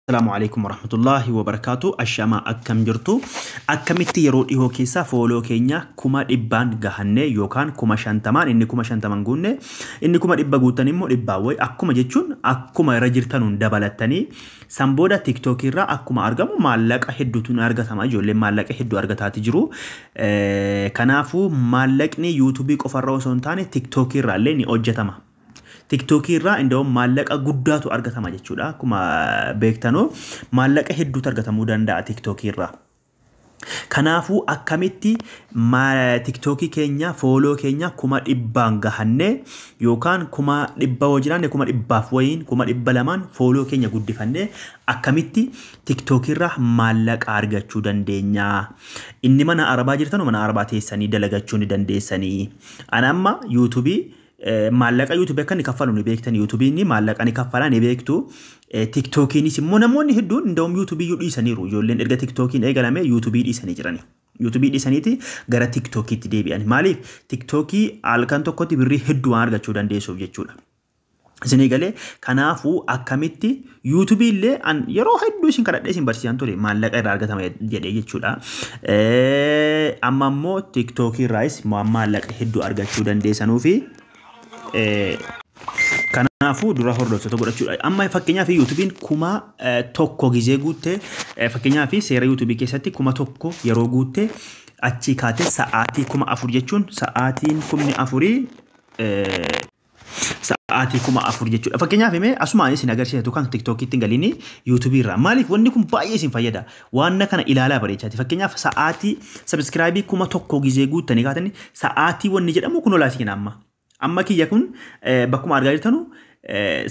السلام عليكم ورحمة الله وبركاته. الشما أكم جرتو أكمتي يرود إيهو كيسا فولو كينيا كما إبان غهنة يوكان كما شانتمان إني كما شانتمان غونة إني كما إبا غوتاني مو إباوي أكما جيتشون أكما رجرتانون دبالتاني سامبودا تيك توكي را أكما أرغمو مالك أحدوتون أرغتاما جولي مالك أحدو أرغتاتي جرو كنافو مالكني يوتيوبي قفر سونتاني تيك توكي را ليني أوجتاما TikTokii irraa indoo maallaqa guddaatu argatama jechuudha. Kuma beektano maallaqa hedduutu argatamuu danda'a TikTokii irraa. Kanaafuu akkamitti TikTokii keenya follow keenya kuma dhibbaan gahanne yookaan kuma dhibba wajjiraan kuma dhibbaaf wayin kuma dhibba lamaan follow keenya guddifanne akkamitti TikTokii irraa maallaqa argachuu dandeenya. Inni mana arabaa jirtanu mana arabaa teessanii dalagachuu ni dandeessanii. Ana amma YouTube maallaqa YouTube kan kaffalu ni beektan YouTube ni maallaqa ni kaffala ni beektu TikTokii ni simmoo namoonni hedduun ndawum YouTube dhiisaniiru ijoolleen erga TikTokii eegalame YouTube dhiisanii jirani YouTube dhiisaniiti gara TikTokiitti deebi'an maaliif TikTokii halkan tokkotti birrii hedduu argachuu dandeessuuf jechuudha. Isinii galee kanaafuu akkamitti YouTube illee an yeroo hedduu isin kadhadhee isin barsiisan ture maallaqa irraa argatama jedhee jechuudha. Amma immoo TikTokii irraas maallaqa hedduu argachuu dandeessanuu fi kanaafuu dura hordoftoota godhachuudha. Amma fakkeenyaaf YouTubein kuma tokko gizee guutte fakkeenyaaf seera YouTube keessatti kuma tokko yeroo guutte achi kaatee sa'aatii kuma afur jechuun sa'aatiin kumni afurii sa'aatii kuma afur jechuudha. Fakkeenyaaf himee asumaan isin agarsiisatu kan TikTokiitti galini YouTube irraa maaliif wanni kun baay'ee isin fayyada waan kana ilaalaa bareechaati. Fakkeenyaaf sa'aatii subscribe kuma tokko gizee guuttanii kaatanii sa'aatii wanni jedhamu kun olaasii kenna amma kiyya kun bakkuma argaa jirtanu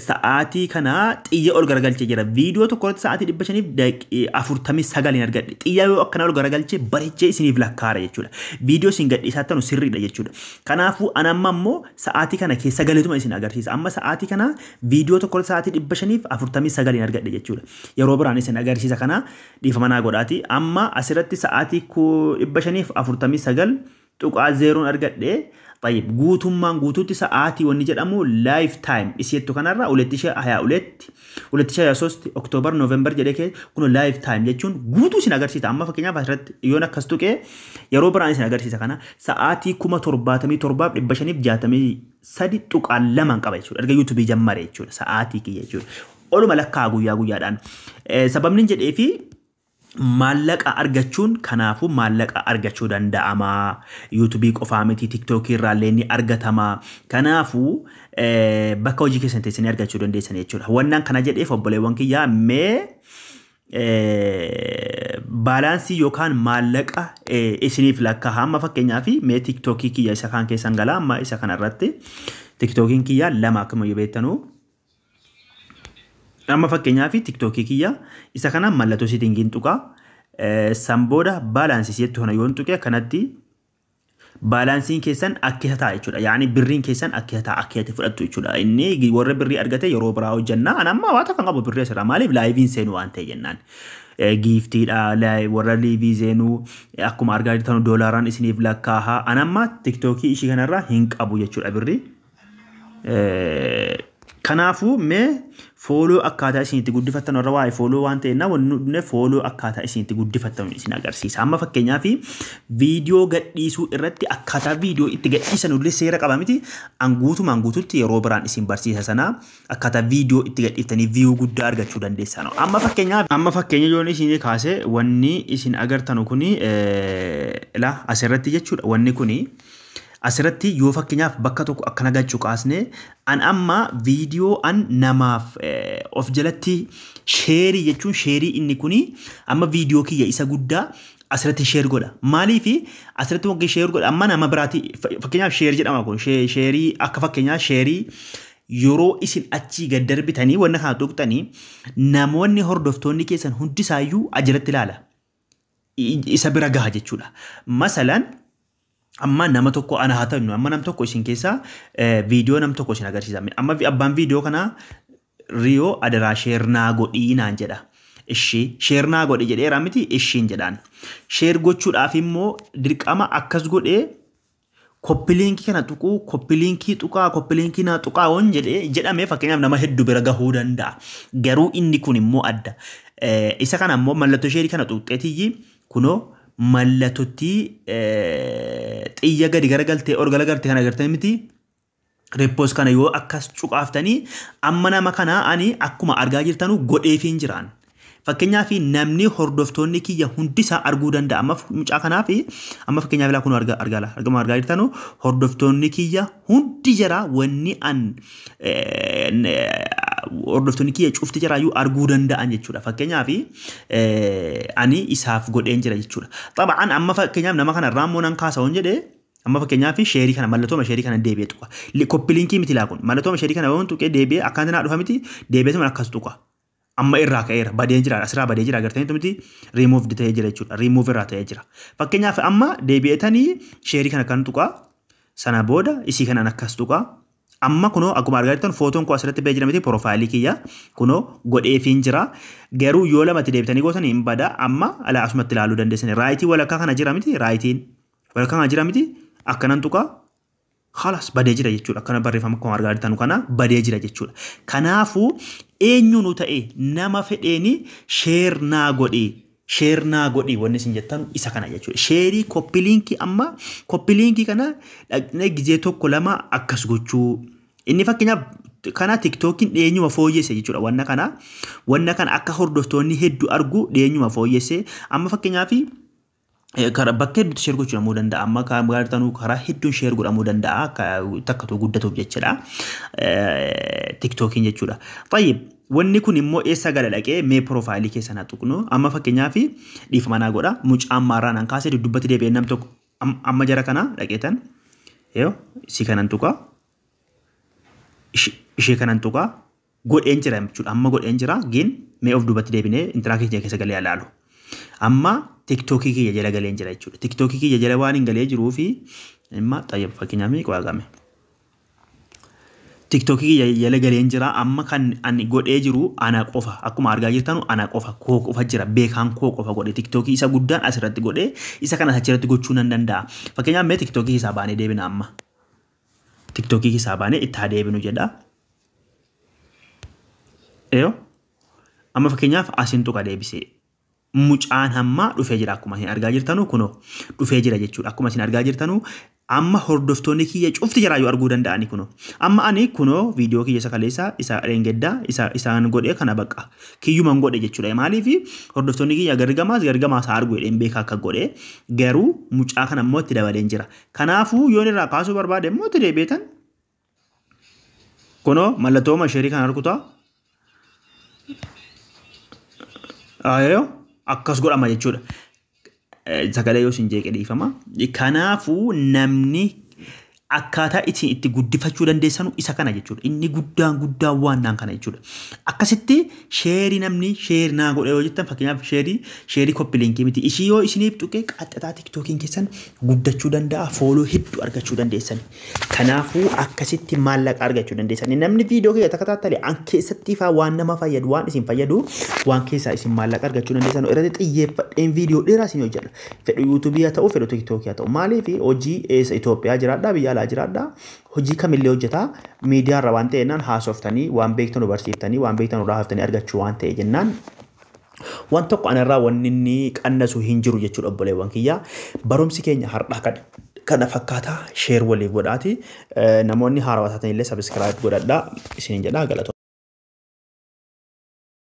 sa'aatii kana xiyya ol garagalchee jira viidiyoo tokko irratti sa'aatii 549 argadhe xiyya yoo akkana ol garagalchee bareechee isiniif lakkaara jechuudha. Viidiyoo isin gadhiisattanu sirriidha jechuudha. Kanaafuu ana amma immoo sa'aatii kana keessa galeetuma isin agarsiisa. Amma sa'aatii kana viidiyoo tokko irratti sa'aatii 549 argadhe jechuudha. Yeroo biraan isin agarsiisa kana dhiifama naa godhaati. Amma asirratti sa'aatii 549 tuqaa 0 argadhe. طيب guutummaan guutuutti sa'aatii wanni jedhamu live time isiitu kanarra 2023 October November jedhee kun live time jechuun guutuu isin agarsiisa. Amma fakkeenyaaf asirratti yoon akkas tuqee yeroo biraan isin agarsiisa kana sa'aatii 77,563 tuqaa 2 qaba jechuudha. Erga YouTube jammare jechuudha sa'aatii kiyya jechuudha. Oluma lakkaa guyyaa guyyaadhaan sababni jedhee fi maallaqa argachuun kanaafuu maallaqa argachuu danda'ama. YouTube qofaa miti TikTok irraa illee ni argatama. Kanaafuu bakka hojii keessatti isin argachuu dandeessan jechuudha. Wannaan kana jedheef obboleewwan kiyyaa mee baalaansii yookaan maallaqa isiniif lakkaa'aa amma fakkeenyaaf mee TikTokii kiyya isa kan keessan galaa amma isa kanarratti TikTokiin kiyya lama akkuma beektanu amma fakkeenyaaf TikTokii kiyya isa kana mallattoo sitingiin tuqaa sambooda baalaansii si'etti hona yoon tuqee kanatti baalaansiin keessan akkasa ta'a jechuudha. Yaani birriin keessan akkasa ta'a akkatti fudhattu jechuudha. Inni warra birrii argate yeroo biraa hojjannaa ana amma waata kan qabu birrii asirraa maaliif laayiviin seenuu waan ta'e jennaan. Giiftiidha warra liivii seenuu akkuma argaa jirtan doolaaraan isiniif lakkaa'a. Ana amma TikTokii ishii kanarraa hin qabu jechuudha birrii. Kanaafuu mee follow akkaataa isinitti guddifattan warra waa'ee follow waan ta'eef wanni follow akkaataa isinitti guddifattan isin agarsiisa. Amma fakkeenyaaf viidiyoo gadhiisuu irratti akkaataa viidiyoo itti gadhiisan illee seera qaba miti. An guututti yeroo biraan isin barsiisa sana akkaataa viidiyoo itti gadhiiftanii view guddaa argachuu dandeessan. Amma fakkeenya yoon isin kaase wanni isin agartanu kuni asirratti jechuudha. Wanni kuni asirratti yoo fakkeenyaaf bakka tokko akkana gachuu kaasne an amma viidiyoo an namaaf of jalatti sheerii jechuun sheerii inni kuni amma viidiyoo kiyya isa guddaa asirratti sheer godha. Maaliif asirratti waggaa sheer godha amma nama biraati fakkeenyaaf sheer jedhama kun sheerii akka fakkeenyaaf sheerii yeroo isin achii gad darbitanii wanna kana tuqxanii namoonni hordoftoonni keessan hundisaayyuu ajirratti ilaala. Isa bira gaha jechuudha. Masalan amma nama tokko ana haa ta'u amma nam tokko isin keessa viidiyoo nam tokko isin agarsiisa. Amma abbaan viidiyoo kana Riyoo adaraa sheernaa godhii naan jedha. Ishii sheernaa godhi jedheera miti ishiin jedhaan. Sheer gochuudhaaf immoo dirqama akkas godhee koppiliinkii kana tuquu koppiliinkii tuqaa koppiliinkii naa tuqaa waan jedhamee fakkeenyaaf nama hedduu bira gahuu danda'a. Garuu inni kun immoo adda. Isa kana immoo mallattoo sheerii kana tuqxeetii kunoo mallattootti xiyya gadi garagaltee ol garagaltee kana agartee miti. Repoos kana yoo akkas cuqaaftanii amma nama kana ani akkuma argaa jirtanu godheefiin jiraan. Fakkeenyaaf namni hordoftoonni kiyya hundisaa arguu danda'a. Amma mucaa kanaaf amma fakkeenyaaf ilaa kun argaa jirtanu hordoftoonni kiyya hundi jira wanni an hordoftoonni kiyya cufti jiraayyuu arguu danda'an jechuudha. Fakkeenyaaf ani isaaf godheen jira jechuudha. Xaba'aan amma fakkeenyaaf nama kanarraa immoo nan kaasa'uun jedhee amma fakkeenyaaf sheerii kana mallattooma sheerii kana deebi'ee tuqa. Koppiliinkii miti laa kun mallattooma sheerii kana waan tuqee deebi'ee akkaan naa dhufa miti deebi'ee akkas tuqa. Amma irraa ka'eera badee jira asirraa badee jira agartanii miti remove ta'ee jira jechuudha. Remove irraa ta'ee jira. Fakkeenyaaf amma deebi'etanii sheerii kana kan tuqa sana booda isii kanaan akkas tuqa. Amma kunoo akkuma argaa jirtan footoon koo asirratti ba'ee jira miti profaayilii kiyya kunoo godheefiin jira. Garuu yoo lamatti deebitanii gootanii hin bada amma alaa asumatti ilaaluu dandeessani. Raayitii walakkaa kana jira miti raayitiin walakkaa kana jira miti akkanan tuqa. Khalas badee jira jechuudha. Akkana barreeffama akkuma argaa jirtan kana badee jira jechuudha. Kanaafuu eenyuun ta'e nama fedheeni sheer naa godhi wanni isin jettan isa kana jechuudha. Sheerii koppiliinkii amma koppiliinkii kana dhaqnee gizee tokko lama akkas gochuu. Inni fakkeenyaaf kana TikTokiin dheenyuma fooyyesse jechuudha. Wanna kana akka hordoftoonni hedduu argu dheenyuma fooyyesse. Amma fakkeenyaaf karaa bakka hedduutti sheer gochuu danda'a. Amma karaa hedduun sheer godhamuu danda'a. Takkatoo guddatuuf jechuudha. TikTokiin jechuudha. Tayyib wanni kun immoo eessa gala dhaqee mee profaayilii keessa na tuqnu. Amma fakkeenyaaf dhiifama naa godha. Mucaan maarraa nan kaasee duddubbatti deebi'ee nam tokko amma jara kana dhaqeetan yoo si kanan tuqa. Ishee kanan tuqa. Godheen jira jechuudha. Amma godheen jira gin mee of dubbatti deebinee interaaktii keessa galee ilaalu. Amma TikTokii kiyya jala galee jira jechuudha. TikTokii kiyya jala waan hin galee jiruu fi imma xayyab fakkeenyaaf qo'agame. TikTokii kiyya jala galee jira amma kan ani godhee jiru ana qofa akkuma argaa jirtanu ana qofa koo qofa jira beekaan koo qofa godhe TikTokii isa guddaan asirratti godhe isa kana achirratti gochuu nan danda'a. Fakkeenyaaf mee TikTokii isaa baanee deebina amma. TikTokii isaa baanee itti haa deebinu jedha. Amma fakkeenyaaf asiin tuqa deebisee. Mucaan hamma dhufee jira akkuma isin argaa jirtanu kunoo dhufee jira jechuudha. Akkuma isin argaa jirtanu amma hordoftoonni kiyya cufti jiraayyuu arguu danda'ani kunoo. Amma ani kunoo viidiyoo kiyya isa kaleessa isa reengeddaa isaan godhee kana bakka kiyyuman godhe jechuudha. Maaliif hordoftoonni kiyya gargamaas arguu jedheen beekaa akka godhe garuu mucaa kana immoo itti dabaleen jira. Kanaafuu yoon irraa kaasuu barbaade immoo itti deebi'etan kunoo mallattooma sheerii kana arkutaa. Akkas godhama jechuudha. Sagalee yoo isin jeeqe dhiifama. Kanaafuu namni akkaataa itti guddifachuu dandeessanu isa kana jechuudha. Inni guddaan waan naan kana jechuudha. Akkasitti sheerii namni sheerii naa godhe yoo jettan fakkeenyaaf sheerii koppiliinkii miti. Ishii yoo isiniif tuqee qaxxataa TikTokiin keessan guddachuu danda'a. Fooloo hedduu argachuu dandeessan. Kanaafuu akkasitti maallaqa argachuu dandeessan. Namni viidiyoo kiyya takka taatale an keessatti faa waan nama fayyadu waan isin fayyadu waan keessaa isin maallaqa argachuu dandeessan. Irratti xiyyeeffadheen viidiyoo dheeraa isin hojjedha. Fedhu yuutuubii haa ta'u fedhu TikTokii haa ta'u. Maaliif hojii Itoophiyaa jiraadhaa biyya alaa jiraadhaa. Hojii kamillee hojjetaa miidiyaa irra waan ta'e jennaan haasoftanii waan beektan barsiiftanii waan beektan irraa haftanii argachuu waan ta'e jennaan waan tokko anarraa wanni inni qannasu hin jiru jechuudha obboleewwan kiyya. Barumsi keenya har'aa kana fakkaata sheer waliif godhaati. Namoonni haarawaa taatan illee sabiskiraayib godhadhaa isiniin jedhaa galatoomna.